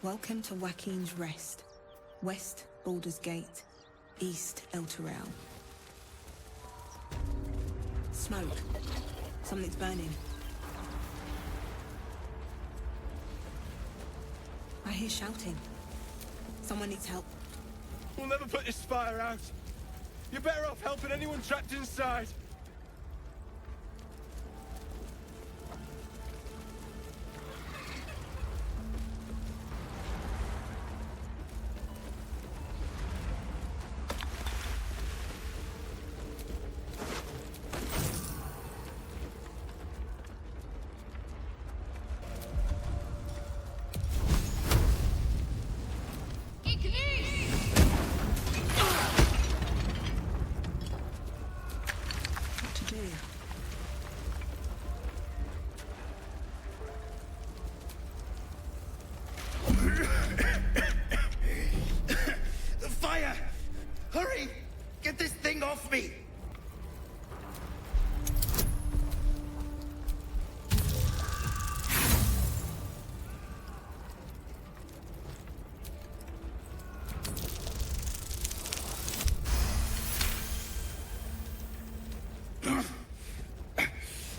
Welcome to Joaquin's Rest. West, Baldur's Gate. East, El Terrell. Smoke. Something's burning. I hear shouting. Someone needs help. We'll never put this fire out. You're better off helping anyone trapped inside. The fire! Hurry! Get this thing off me!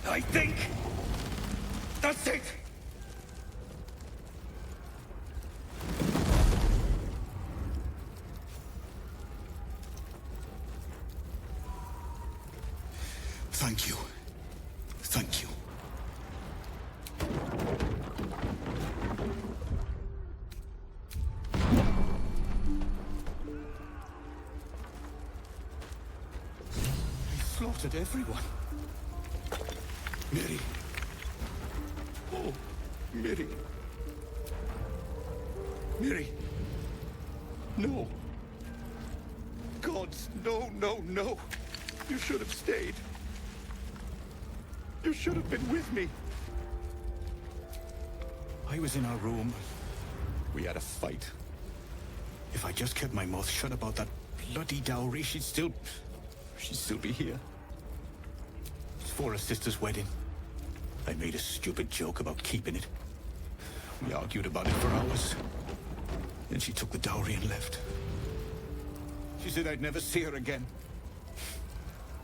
I think that's it! Thank you. Thank you. They slaughtered everyone. Mary. Oh, Mary. Mary. No. Gods, no, no, no. You should have stayed. You should have been with me. I was in our room. We had a fight. If I just kept my mouth shut about that bloody dowry, she'd still be here. It's for her sister's wedding. I made a stupid joke about keeping it. We argued about it for hours. Then she took the dowry and left. She said I'd never see her again.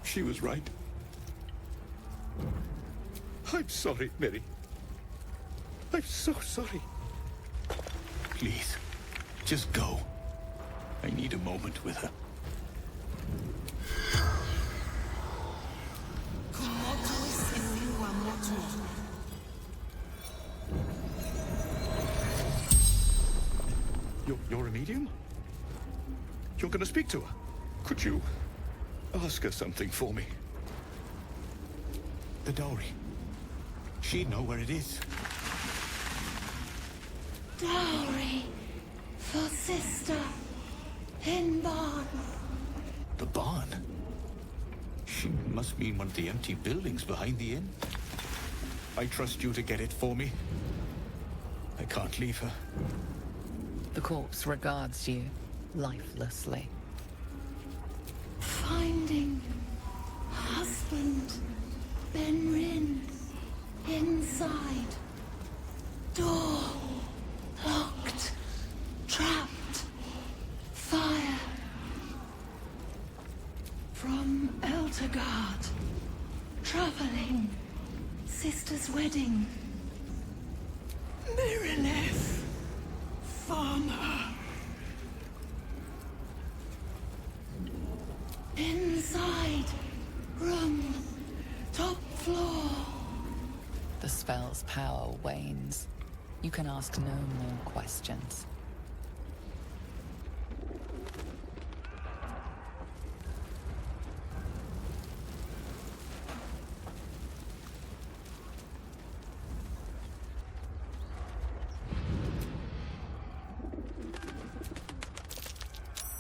She was right. I'm sorry, Mary. I'm so sorry. Please, just go. I need a moment with her. You're a medium? You're gonna speak to her? Could you ask her something for me? The dowry. She'd know where it is. Dowry for sister in barn. The barn? She must mean one of the empty buildings behind the inn. I trust you to get it for me. I can't leave her. The corpse regards you lifelessly. Finding husband Benrin inside. Door locked. Trapped. Fire. From Eltergard. Traveling. Sister's wedding. Mirilith. Farmer. Inside. Room. Top floor. The spell's power wanes. You can ask no more questions.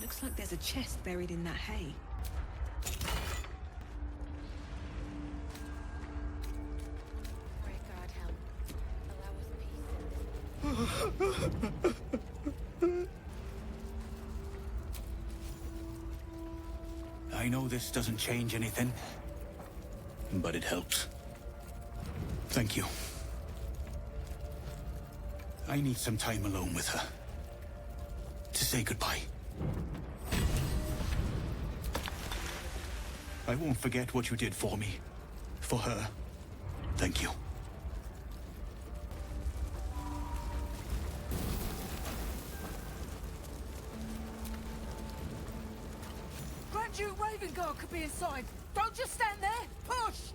Looks like there's a chest buried in that hay. I know this doesn't change anything, but it helps. Thank you. I need some time alone with her. To say goodbye. I won't forget what you did for me. For her. Thank you. Grand Duke Ravengard could be inside. Don't just stand there. Push!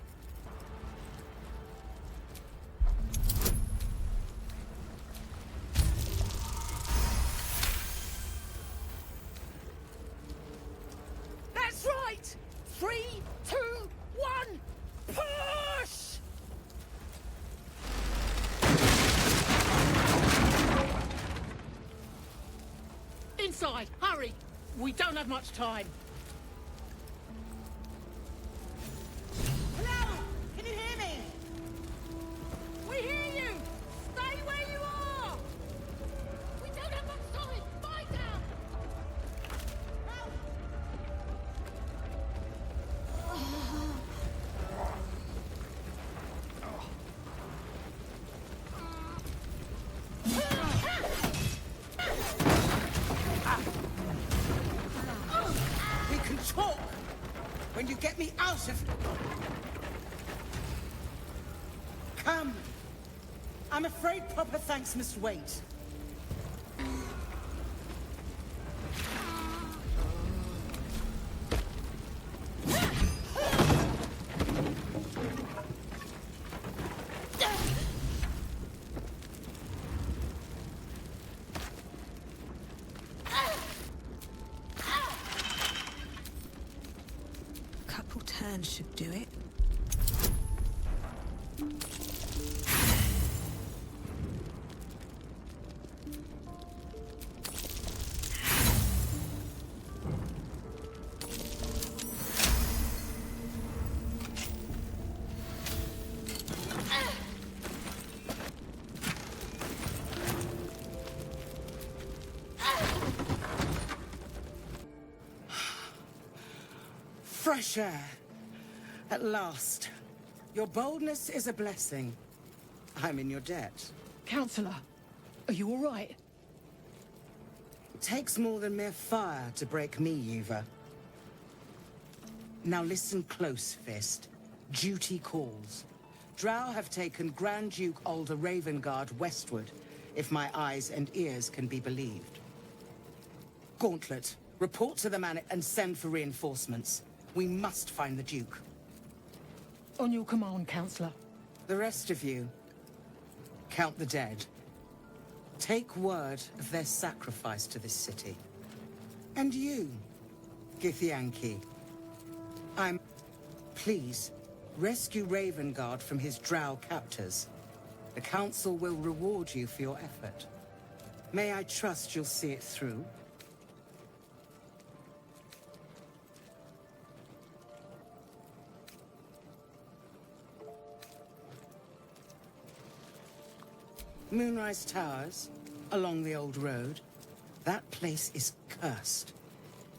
That's right! 3, 2, 1, push! Inside, hurry! We don't have much time. Hello? Can you hear me? We hear you! Stay where you are! We don't have much time! Fight out! Help! We can talk when you get me out of... Come. I'm afraid proper thanks must wait. Couple turns should do it. Fresh air. At last. Your boldness is a blessing. I'm in your debt. Counselor, are you all right? It takes more than mere fire to break me, Yuva. Now listen close, Fist. Duty calls. Drow have taken Grand Duke Ulder Ravengard westward, if my eyes and ears can be believed. Gauntlet, report to the man and send for reinforcements. We must find the Duke. On your command, Counselor. The rest of you, count the dead. Take word of their sacrifice to this city. And you, Githyanki. Please, rescue Ravengard from his drow captors. The Council will reward you for your effort. May I trust you'll see it through? Moonrise Towers, along the old road. That place is cursed.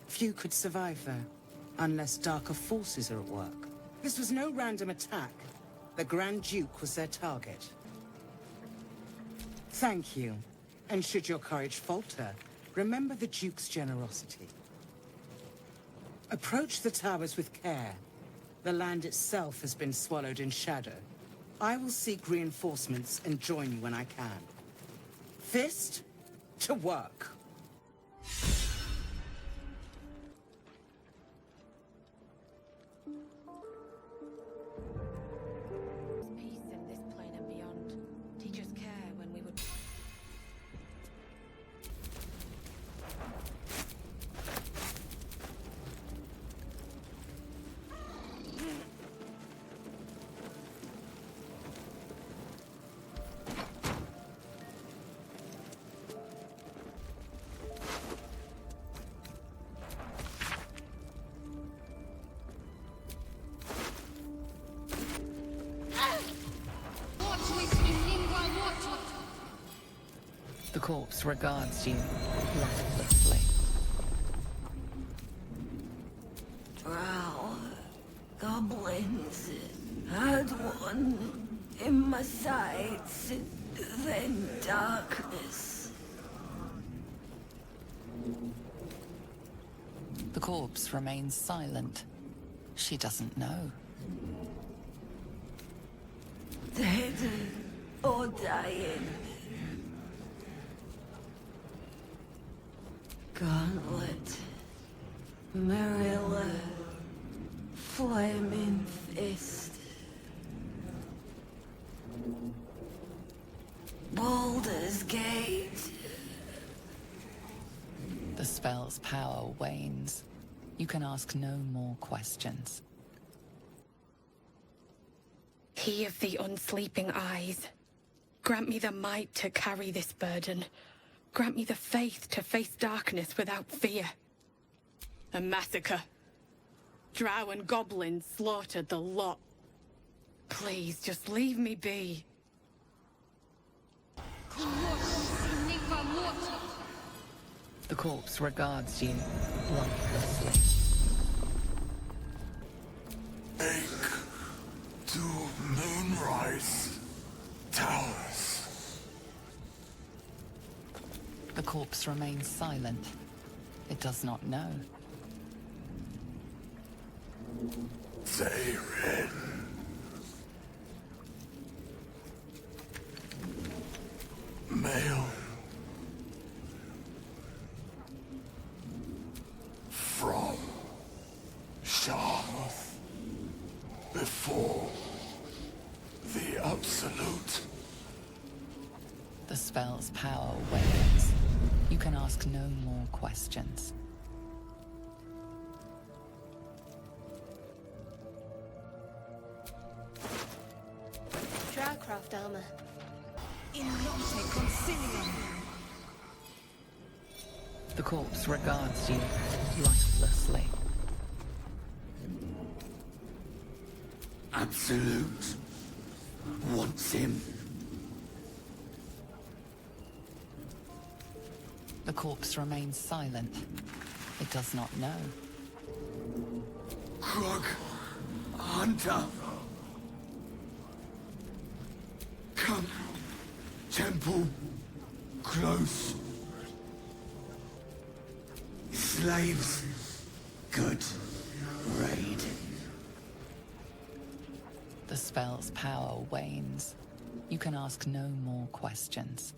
Few could survive there, unless darker forces are at work. This was no random attack. The Grand Duke was their target. Thank you. And should your courage falter, remember the Duke's generosity. Approach the towers with care. The land itself has been swallowed in shadow. I will seek reinforcements and join you when I can. Fist, to work. Peace in this plane and beyond. Teach us care when we would... The corpse regards you lifelessly. Drow, goblins, had one in my sights. then darkness. The corpse remains silent. She doesn't know. Dead or dying. Gauntlet. Marilla. Flaming fist. Baldur's Gate. The spell's power wanes. You can ask no more questions. He of the unsleeping eyes, grant me the might to carry this burden. Grant me the faith to face darkness without fear. A massacre. Drow and goblins slaughtered the lot. Please, just leave me be. The corpse regards you lifelessly. Ink to moonrise towers. The corpse remains silent. It does not know. Zayrin. Male. From Sharmuth. Before the Absolute. The spell's power wanes. You can ask no more questions. Drowcraft armor. In nocte concilium. The corpse regards you lifelessly. Absolute wants him. The corpse remains silent. It does not know. Krug Hunter. Come. Temple close. Slaves. Good raid. The spell's power wanes. You can ask no more questions.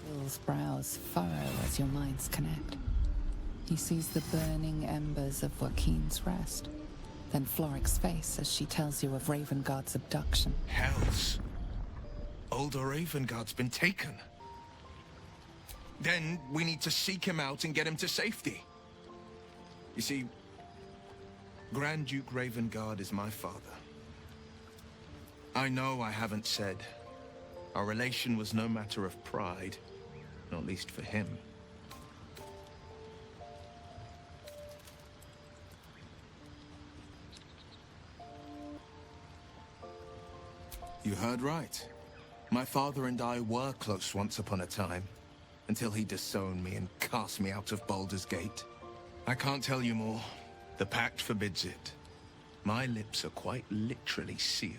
Will's brows furrow as your minds connect. He sees the burning embers of Joaquin's rest, then Floric's face as she tells you of Ravengard's abduction. Hells. Older Ravengard's been taken. Then we need to seek him out and get him to safety. You see, Grand Duke Ravengard is my father. I know I haven't said. Our relation was no matter of pride, not least for him. You heard right. My father and I were close once upon a time, until he disowned me and cast me out of Baldur's Gate. I can't tell you more. The pact forbids it. My lips are quite literally sealed.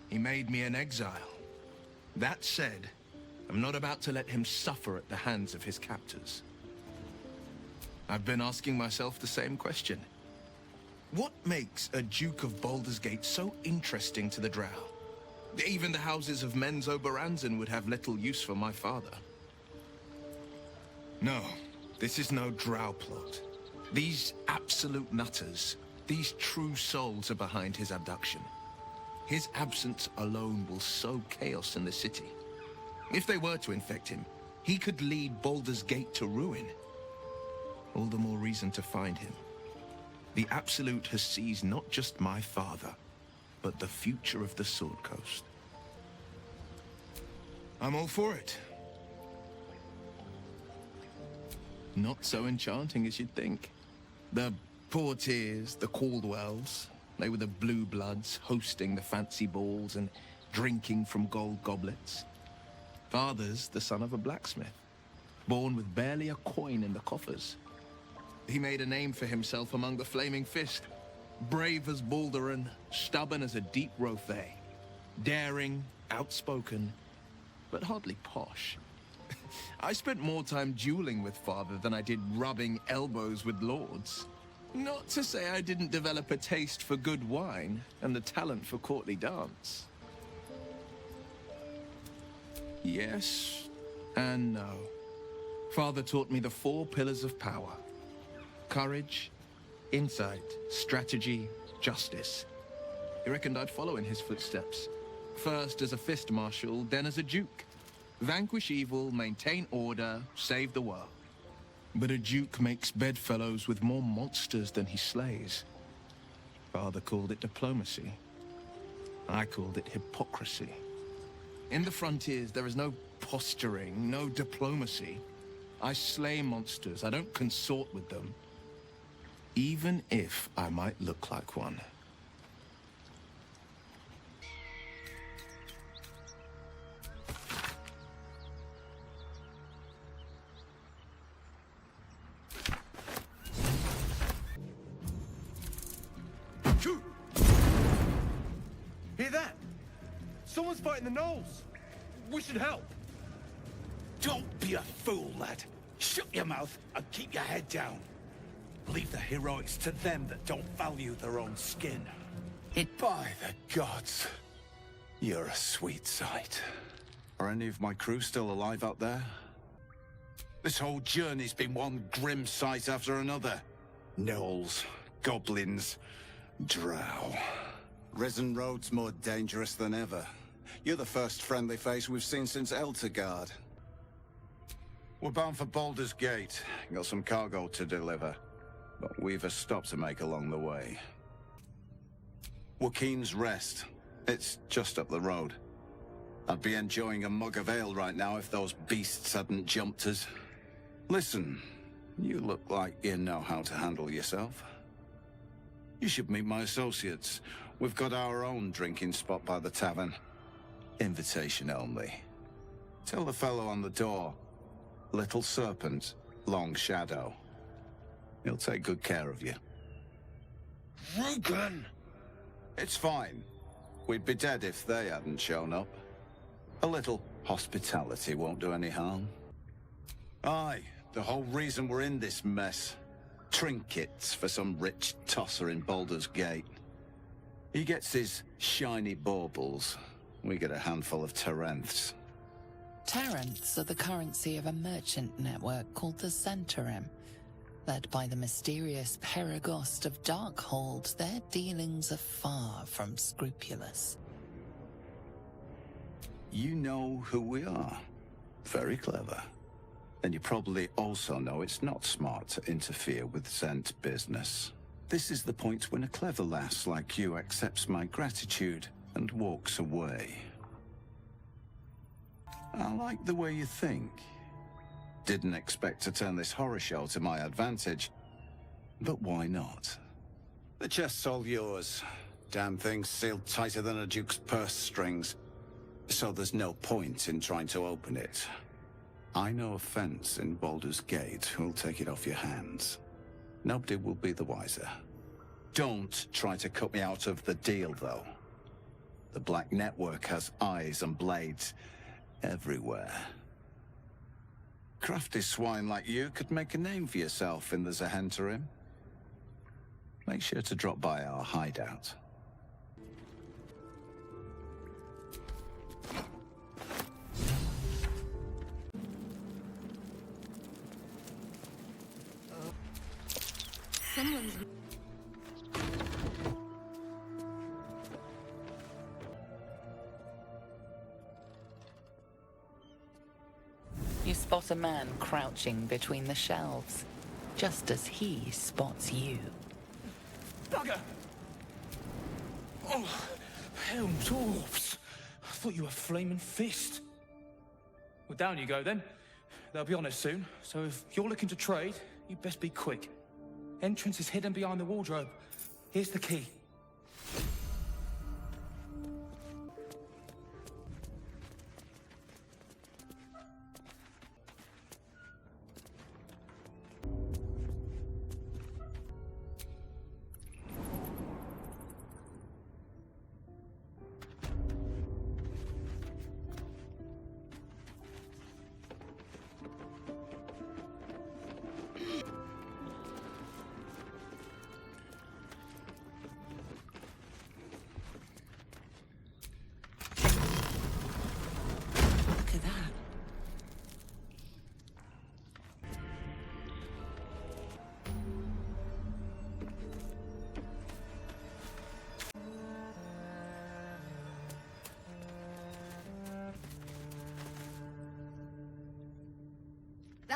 He made me an exile. That said, I'm not about to let him suffer at the hands of his captors. I've been asking myself the same question. What makes a Duke of Baldur's Gate so interesting to the Drow? Even the houses of Menzo Baranzan would have little use for my father. No, this is no Drow plot. These absolute nutters, these true souls are behind his abduction. His absence alone will sow chaos in the city. If they were to infect him, he could lead Baldur's Gate to ruin. All the more reason to find him. The Absolute has seized not just my father, but the future of the Sword Coast. I'm all for it. Not so enchanting as you'd think. The Portiers, the Caldwells, they were the blue bloods hosting the fancy balls and drinking from gold goblets. Father's the son of a blacksmith, born with barely a coin in the coffers. He made a name for himself among the Flaming Fist, brave as Balduran, stubborn as a deep Rothe, daring, outspoken, but hardly posh. I spent more time dueling with Father than I did rubbing elbows with lords. Not to say I didn't develop a taste for good wine and the talent for courtly dance. Yes and no. Father taught me the 4 pillars of power: courage, insight, strategy, justice. He reckoned I'd follow in his footsteps. First as a fist marshal, then as a duke. Vanquish evil, maintain order, save the world. But a duke makes bedfellows with more monsters than he slays. Father called it diplomacy. I called it hypocrisy. In the frontiers, there is no posturing, no diplomacy. I slay monsters, I don't consort with them. Even if I might look like one. Hear that? Someone's fighting the gnolls. We should help. Don't be a fool, lad. Shut your mouth and keep your head down. Leave the heroics to them that don't value their own skin. By the gods, you're a sweet sight. Are any of my crew still alive out there? This whole journey's been one grim sight after another. Gnolls, goblins, drow. Risen Road's more dangerous than ever. You're the first friendly face we've seen since Eltergard. We're bound for Baldur's Gate. Got some cargo to deliver. But we've a stop to make along the way. Joaquin's Rest. It's just up the road. I'd be enjoying a mug of ale right now if those beasts hadn't jumped us. Listen, you look like you know how to handle yourself. You should meet my associates. We've got our own drinking spot by the tavern. Invitation only. Tell the fellow on the door. Little Serpent, Long Shadow. He'll take good care of you. Rugen! It's fine. We'd be dead if they hadn't shown up. A little hospitality won't do any harm. Aye, the whole reason we're in this mess. Trinkets for some rich tosser in Baldur's Gate. He gets his shiny baubles. We get a handful of Terenths. Terenths are the currency of a merchant network called the Zentarim. Led by the mysterious Perigost of Darkhold, their dealings are far from scrupulous. You know who we are. Very clever. And you probably also know it's not smart to interfere with Zent business. This is the point when a clever lass like you accepts my gratitude and walks away. I like the way you think. Didn't expect to turn this horror show to my advantage, but why not? The chest's all yours. Damn thing's sealed tighter than a duke's purse strings, so there's no point in trying to open it. I know a fence in Baldur's Gate who'll take it off your hands. Nobody will be the wiser. Don't try to cut me out of the deal, though. The Black Network has eyes and blades everywhere. Crafty swine like you could make a name for yourself in the Zahentarim. Make sure to drop by our hideout. Someone's... You spot a man crouching between the shelves, just as he spots you. Bugger! Oh, hell, dwarves! I thought you were Flaming Fist. Well, down you go then. They'll be on us soon, so if you're looking to trade, you best be quick. Entrance is hidden behind the wardrobe. Here's the key.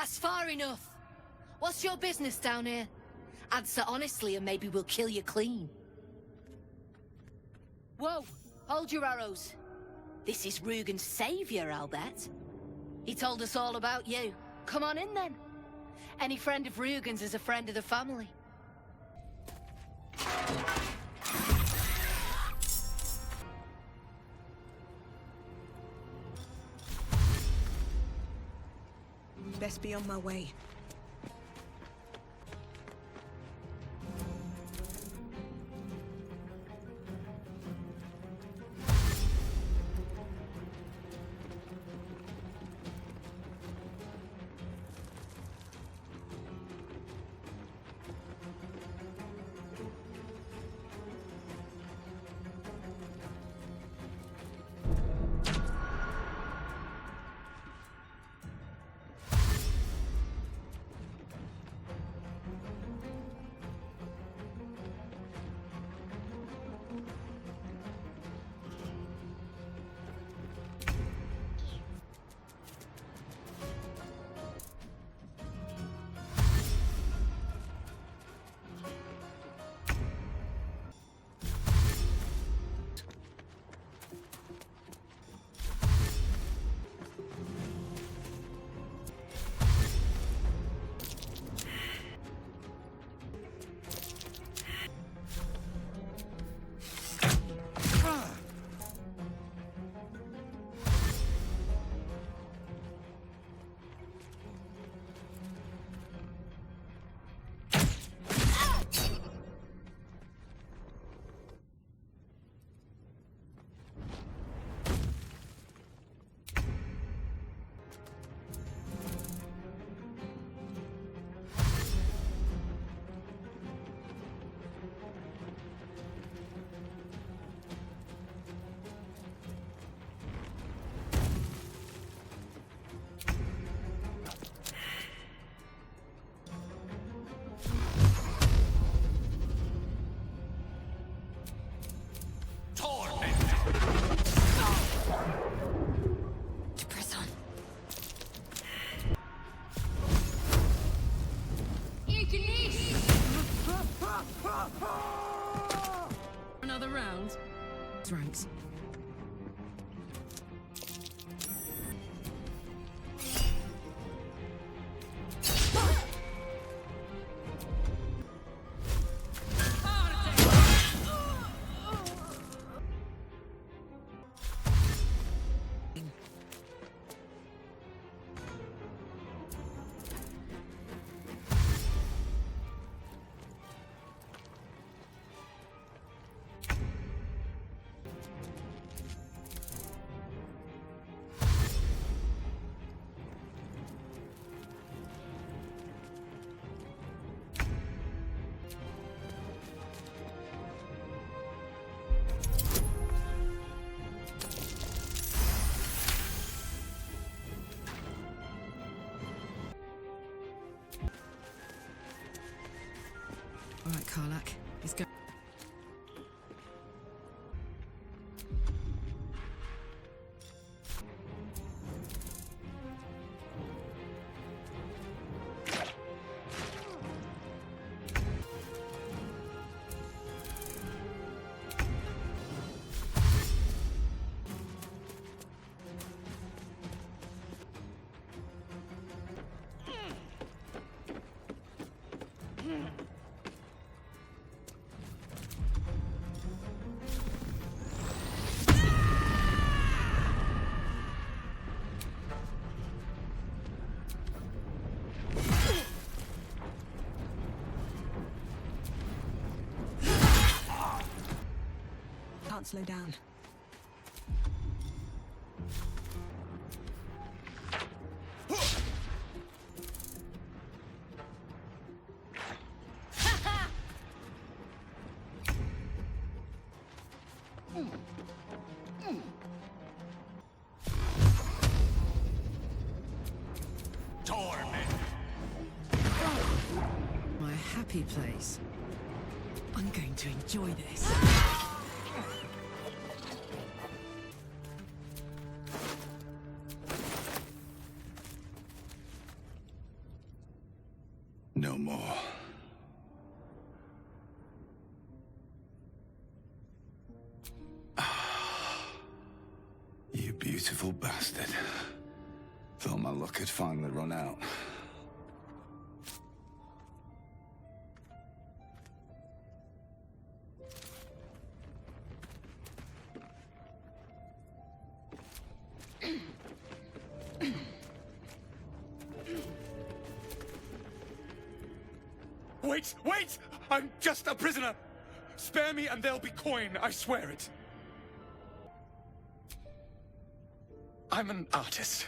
That's far enough. What's your business down here? Answer honestly and maybe we'll kill you clean. Whoa! Hold your arrows. This is Rugen's savior, I'll bet. He told us all about you. Come on in then. Any friend of Rugen's is a friend of the family. Best be on my way. Another round? Ranks. All right, Karlak. Let's go. Can't slow down. My happy place. I'm going to enjoy this. No more. You beautiful bastard. Thought my luck had finally run out. Wait! Wait! I'm just a prisoner! Spare me and there'll be coin, I swear it. I'm an artist.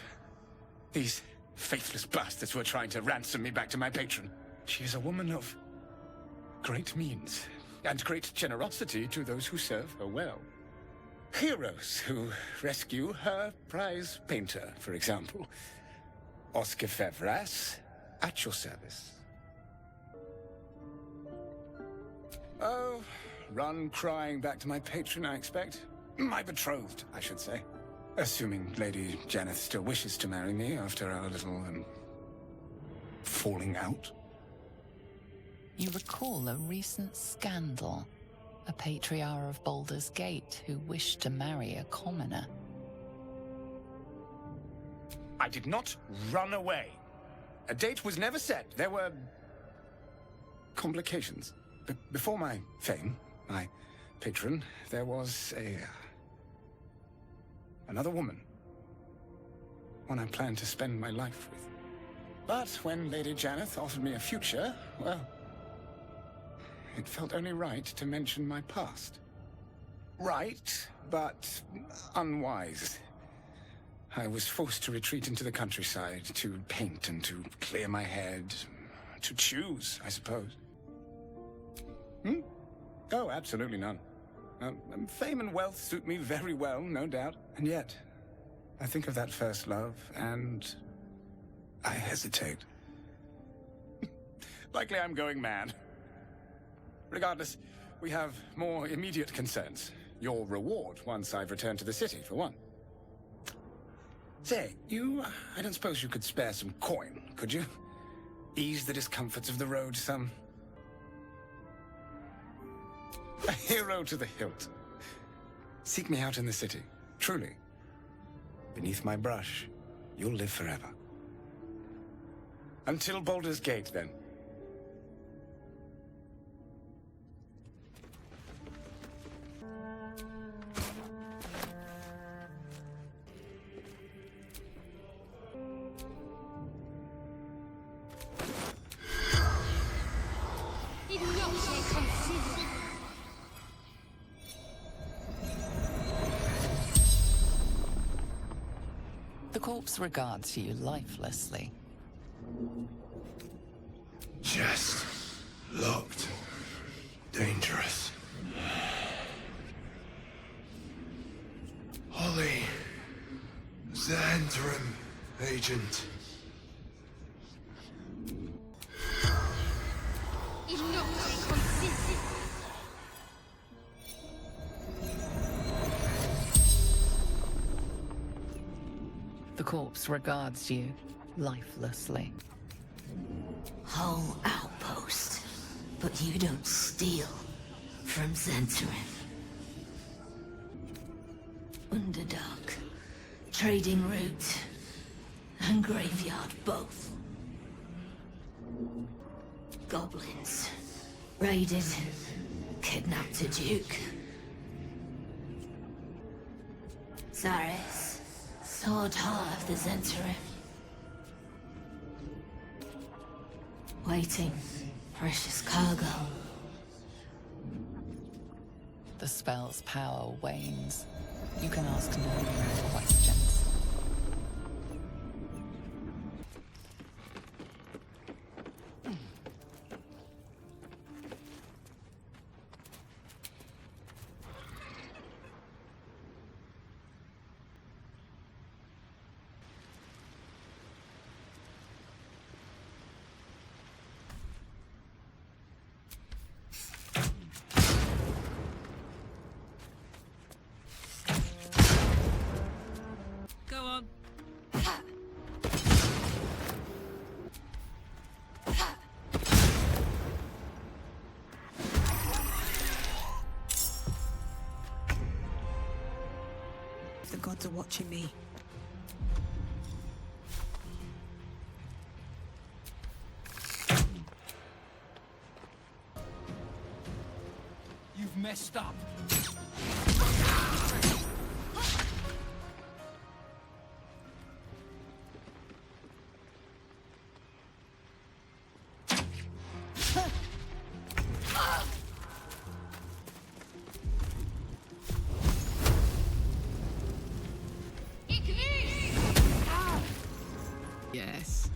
These faithless bastards were trying to ransom me back to my patron. She is a woman of great means and great generosity to those who serve her well. Heroes who rescue her prize painter, for example. Oscar Fevras, at your service. Oh, run crying back to my patron, I expect. My betrothed, I should say. Assuming Lady Janeth still wishes to marry me after our little, falling out. You recall a recent scandal. A patriarch of Baldur's Gate who wished to marry a commoner. I did not run away. A date was never set. There were complications. Before my fame, my patron, there was another woman. One I planned to spend my life with. But when Lady Janeth offered me a future, well, it felt only right to mention my past. Right, but unwise. I was forced to retreat into the countryside, to paint and to clear my head. To choose, I suppose. Oh, absolutely none. Fame and wealth suit me very well, no doubt. And yet, I think of that first love, and I hesitate. Likely I'm going mad. Regardless, we have more immediate concerns. Your reward once I've returned to the city, for one. Say, I don't suppose you could spare some coin, could you? Ease the discomforts of the road some. A hero to the hilt. Seek me out in the city, truly. Beneath my brush, you'll live forever. Until Baldur's Gate, then. The corpse regards you lifelessly. Just looked dangerous. Holly, the interim agent. The corpse regards you lifelessly. Whole outpost, but you don't steal from Zentarim. Underdark, trading route, and graveyard both. Goblins, raided, kidnapped a duke. Zaris, sword heart of the Zentarim. Waiting, precious cargo. The spell's power wanes. You can ask no more questions. The gods are watching me. You've messed up. Yes.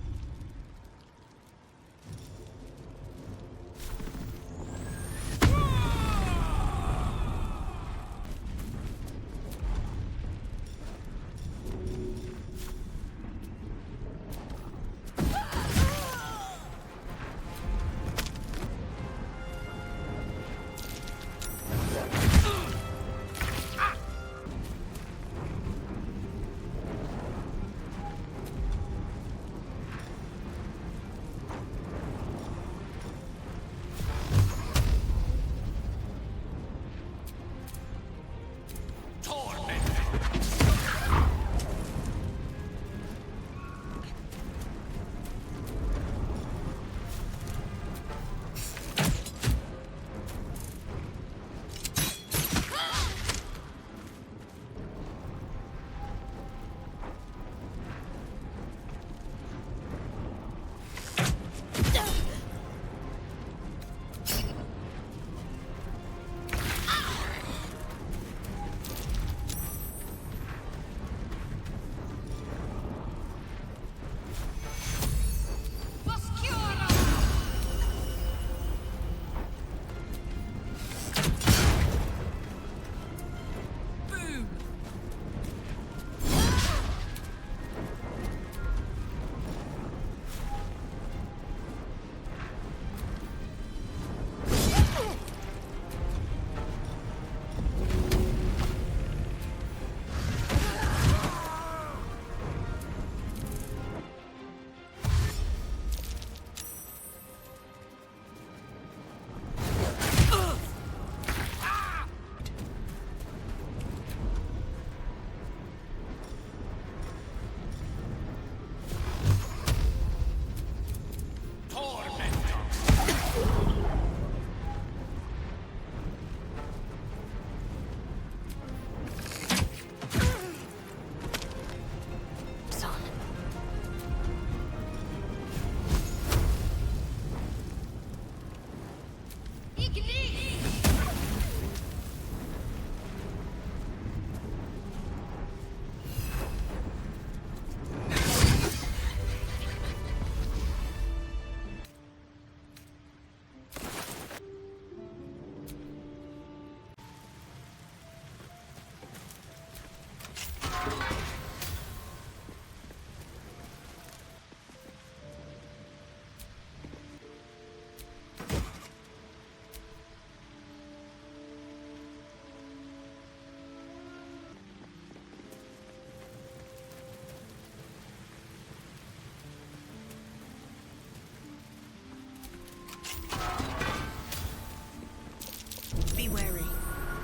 Be wary.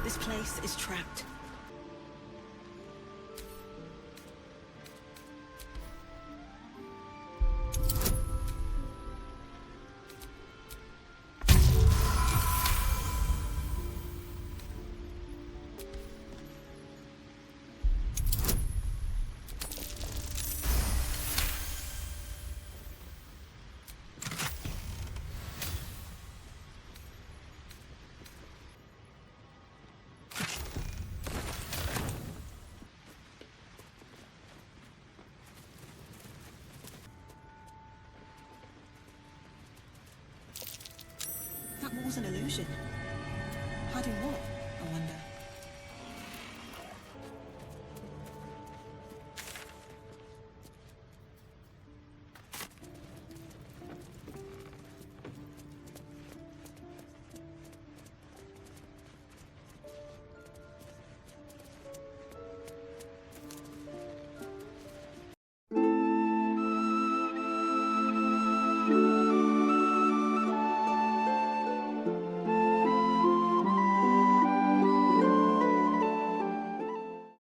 This place is trapped. That wall's an illusion. Hiding what?